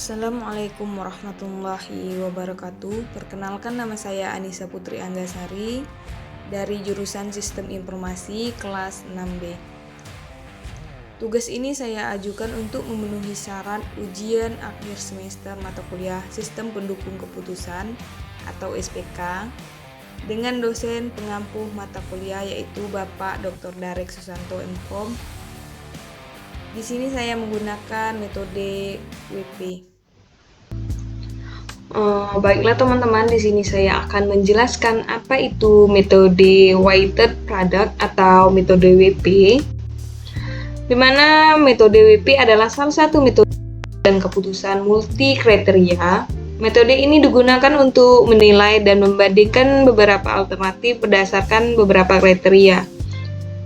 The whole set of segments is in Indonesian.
Assalamualaikum warahmatullahi wabarakatuh. Perkenalkan, nama saya Anissa Putri Anggasari dari jurusan Sistem Informasi kelas 6B. Tugas ini saya ajukan untuk memenuhi syarat ujian akhir semester mata kuliah Sistem Pendukung Keputusan atau SPK dengan dosen pengampuh mata kuliah yaitu Bapak Dr. Darek Susanto MKom. Di sini saya menggunakan metode WP. Baiklah teman-teman, di sini saya akan menjelaskan apa itu metode weighted product atau metode WP. Di mana metode WP adalah salah satu metode dan keputusan multi kriteria. Metode ini digunakan untuk menilai dan membandingkan beberapa alternatif berdasarkan beberapa kriteria.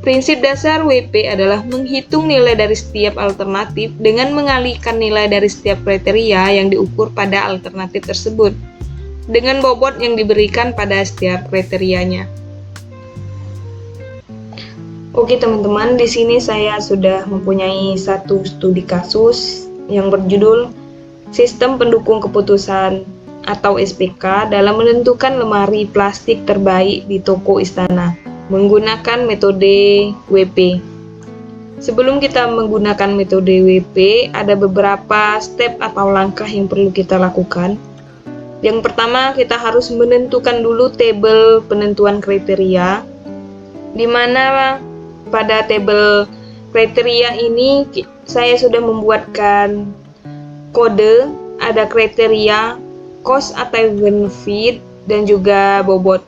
Prinsip dasar WP adalah menghitung nilai dari setiap alternatif dengan mengalihkan nilai dari setiap kriteria yang diukur pada alternatif tersebut dengan bobot yang diberikan pada setiap kriterianya. Oke teman-teman, di sini saya sudah mempunyai satu studi kasus yang berjudul Sistem Pendukung Keputusan atau SPK dalam menentukan lemari plastik terbaik di toko Istana menggunakan metode WP. Sebelum kita menggunakan metode WP, ada beberapa step atau langkah yang perlu kita lakukan. Yang pertama, kita harus menentukan dulu tabel penentuan kriteria, di mana pada tabel kriteria ini saya sudah membuatkan kode, ada kriteria, cost atau benefit, dan juga bobot.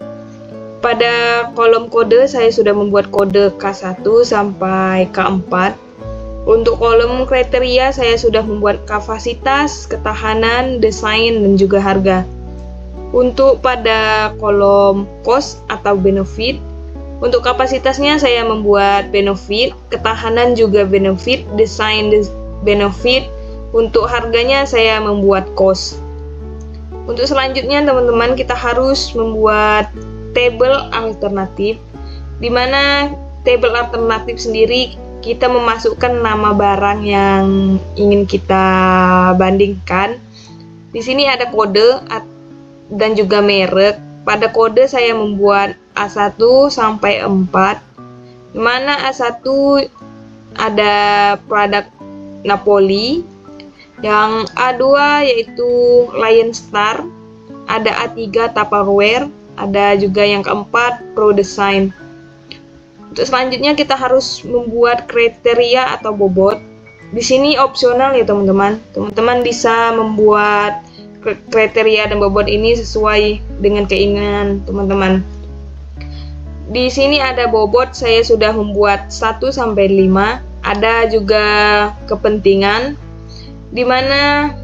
Pada kolom kode saya sudah membuat kode K1 sampai K4. Untuk kolom kriteria saya sudah membuat kapasitas, ketahanan, desain, dan juga harga. Untuk pada kolom cost atau benefit, untuk kapasitasnya saya membuat benefit, ketahanan juga benefit, desain benefit. Untuk harganya saya membuat cost. Untuk selanjutnya teman-teman, kita harus membuat tabel alternatif, di mana tabel alternatif sendiri kita memasukkan nama barang yang ingin kita bandingkan. Di sini ada kode dan juga merek. Pada kode saya membuat A1 sampai 4, di mana A1 ada produk Napoli, yang A2 yaitu Lion Star, ada A3 Tupperware, ada juga yang keempat Pro Design. Untuk selanjutnya kita harus membuat kriteria atau bobot. Di sini opsional ya teman-teman. Teman-teman bisa membuat kriteria dan bobot ini sesuai dengan keinginan teman-teman. Di sini ada bobot, saya sudah membuat 1 sampai 5. Ada juga kepentingan, di mana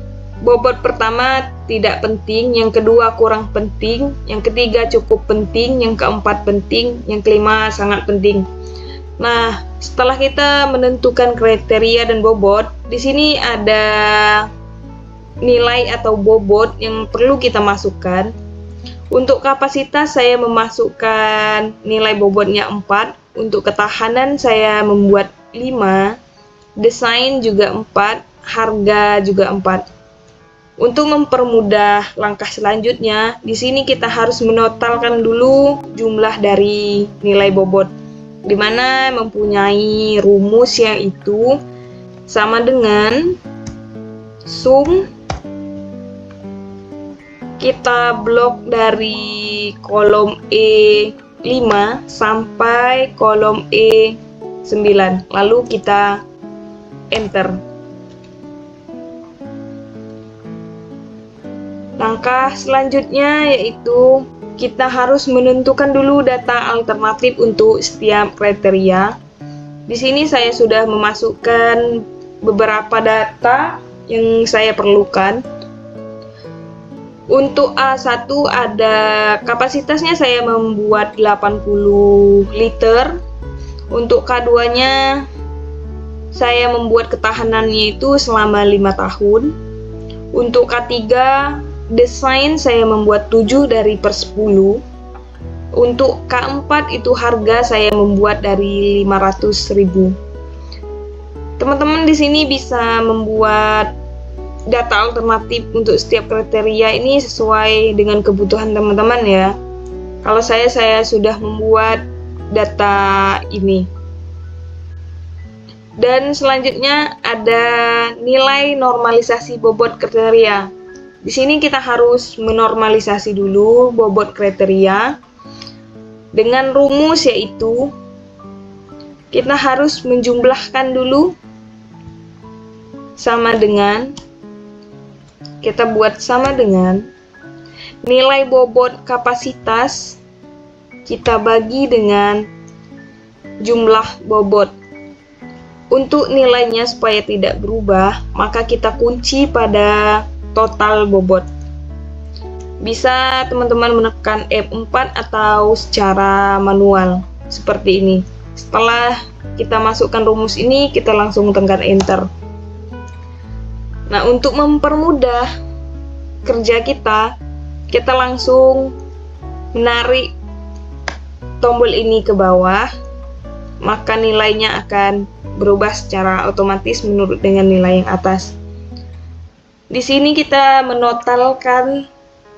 bobot pertama tidak penting, yang kedua kurang penting, yang ketiga cukup penting, yang keempat penting, yang kelima sangat penting. Nah, setelah kita menentukan kriteria dan bobot, di sini ada nilai atau bobot yang perlu kita masukkan. Untuk kapasitas saya memasukkan nilai bobotnya 4, untuk ketahanan saya membuat 5, desain juga 4, harga juga 4. Untuk mempermudah langkah selanjutnya, di sini kita harus menotalkan dulu jumlah dari nilai bobot, di mana mempunyai rumus yaitu sama dengan sum kita blok dari kolom E5 sampai kolom E9, lalu kita enter. Langkah selanjutnya yaitu kita harus menentukan dulu data alternatif untuk setiap kriteria. Di sini saya sudah memasukkan beberapa data yang saya perlukan. Untuk A1 ada kapasitasnya saya membuat 80 liter. Untuk K2-nya saya membuat ketahanannya itu selama 5 tahun. Untuk K3 desain saya membuat 7 dari per 10. Untuk K4 itu harga saya membuat dari 500.000. Teman-teman di sini bisa membuat data alternatif untuk setiap kriteria ini sesuai dengan kebutuhan teman-teman ya. Kalau saya sudah membuat data ini. Dan selanjutnya ada nilai normalisasi bobot kriteria. Di sini kita harus menormalisasi dulu bobot kriteria dengan rumus, yaitu kita harus menjumlahkan dulu sama dengan, kita buat sama dengan nilai bobot kapasitas kita bagi dengan jumlah bobot. Untuk nilainya supaya tidak berubah, maka kita kunci pada total bobot. Bisa teman-teman menekan F4 atau secara manual seperti ini. Setelah kita masukkan rumus ini, kita langsung tekan enter. Nah, untuk mempermudah kerja kita langsung menarik tombol ini ke bawah, maka nilainya akan berubah secara otomatis menurut dengan nilai yang atas. Di sini kita menotalkan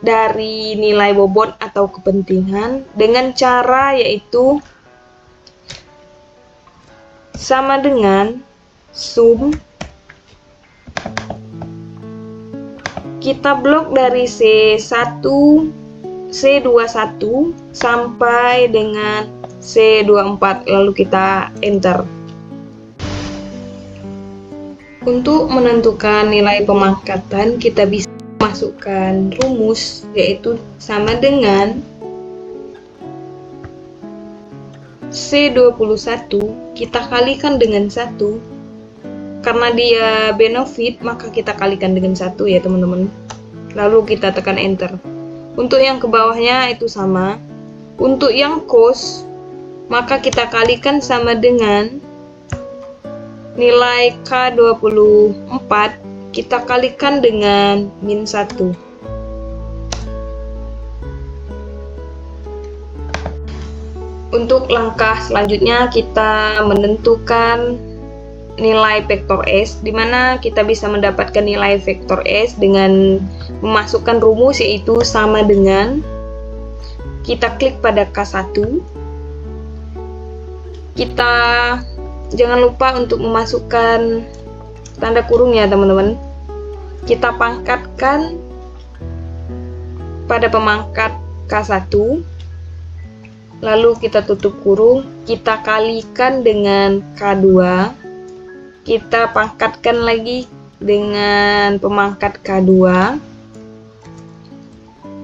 dari nilai bobot atau kepentingan dengan cara yaitu sama dengan sum. Kita blok dari C1, C21 sampai dengan C24, lalu kita enter. Untuk menentukan nilai pemangkatan, kita bisa masukkan rumus, yaitu sama dengan C21 kita kalikan dengan 1. Karena dia benefit, maka kita kalikan dengan 1 ya teman-teman. Lalu kita tekan enter. Untuk yang ke bawahnya itu sama. Untuk yang cost, maka kita kalikan sama dengan nilai K24, kita kalikan dengan min 1. Untuk langkah selanjutnya kita menentukan nilai vektor S, di mana kita bisa mendapatkan nilai vektor S dengan memasukkan rumus, yaitu sama dengan, kita klik pada K1, kita jangan lupa untuk memasukkan tanda kurung ya teman-teman. Kita pangkatkan pada pemangkat K1, lalu kita tutup kurung, kita kalikan dengan K2, kita pangkatkan lagi dengan pemangkat K2,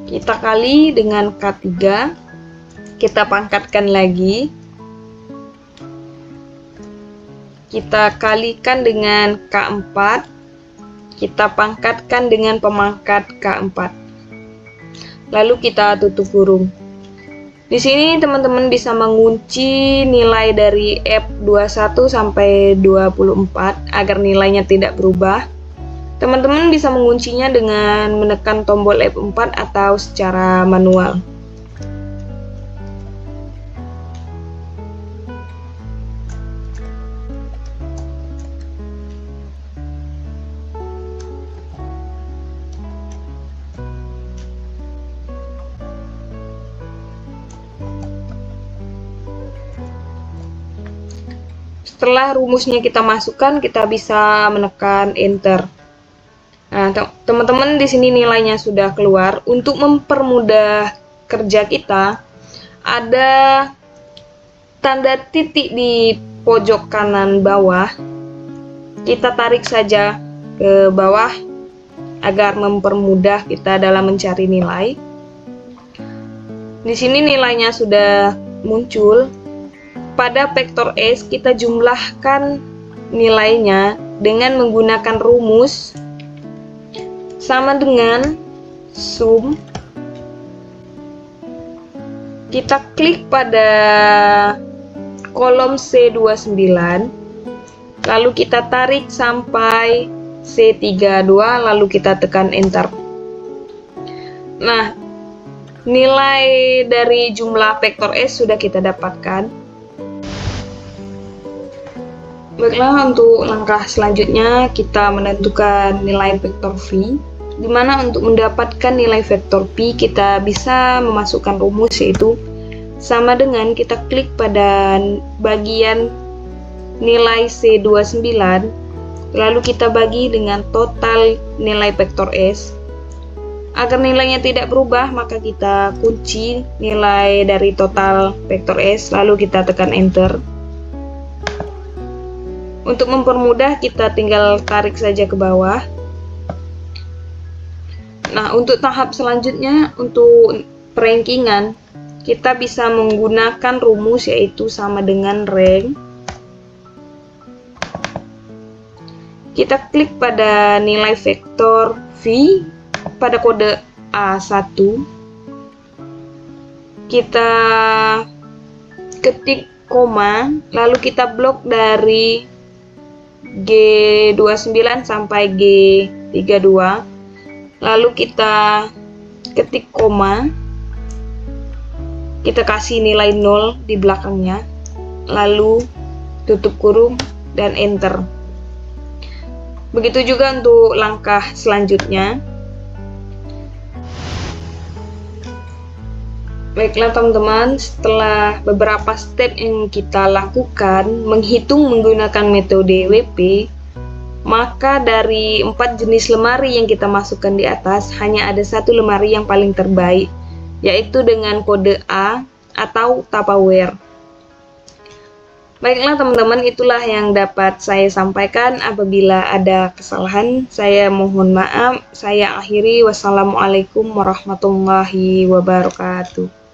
kita kali dengan K3, kita pangkatkan lagi, kita kalikan dengan K4, kita pangkatkan dengan pemangkat K4, lalu kita tutup kurung. Di sini teman-teman bisa mengunci nilai dari F21 sampai 24 agar nilainya tidak berubah. Teman-teman bisa menguncinya dengan menekan tombol F4 atau secara manual. Setelah rumusnya kita masukkan, kita bisa menekan enter. Nah, teman-teman di sini nilainya sudah keluar. Untuk mempermudah kerja kita, ada tanda titik di pojok kanan bawah. Kita tarik saja ke bawah agar mempermudah kita dalam mencari nilai. Di sini nilainya sudah muncul. Pada vektor S kita jumlahkan nilainya dengan menggunakan rumus sama dengan sum. Kita klik pada kolom C29, lalu kita tarik sampai C32, lalu kita tekan enter. Nah, nilai dari jumlah vektor S sudah kita dapatkan. Baiklah, untuk langkah selanjutnya kita menentukan nilai vektor V, di mana untuk mendapatkan nilai vektor P kita bisa memasukkan rumus, yaitu sama dengan kita klik pada bagian nilai C29, lalu kita bagi dengan total nilai vektor S. Agar nilainya tidak berubah, maka kita kunci nilai dari total vektor S, lalu kita tekan enter. Untuk mempermudah, kita tinggal tarik saja ke bawah. Nah, untuk tahap selanjutnya, untuk perankingan, kita bisa menggunakan rumus, yaitu sama dengan rank. Kita klik pada nilai vektor V pada kode A1. Kita ketik koma, lalu kita blok dari G29 sampai G32, lalu kita ketik koma, kita kasih nilai 0 di belakangnya, lalu tutup kurung dan enter. Begitu juga untuk langkah selanjutnya. Baiklah teman-teman, setelah beberapa step yang kita lakukan menghitung menggunakan metode WP, maka dari 4 jenis lemari yang kita masukkan di atas, hanya ada satu lemari yang paling terbaik, yaitu dengan kode A atau Tupperware. Baiklah teman-teman, itulah yang dapat saya sampaikan. Apabila ada kesalahan, saya mohon maaf. Saya akhiri. Wassalamualaikum warahmatullahi wabarakatuh.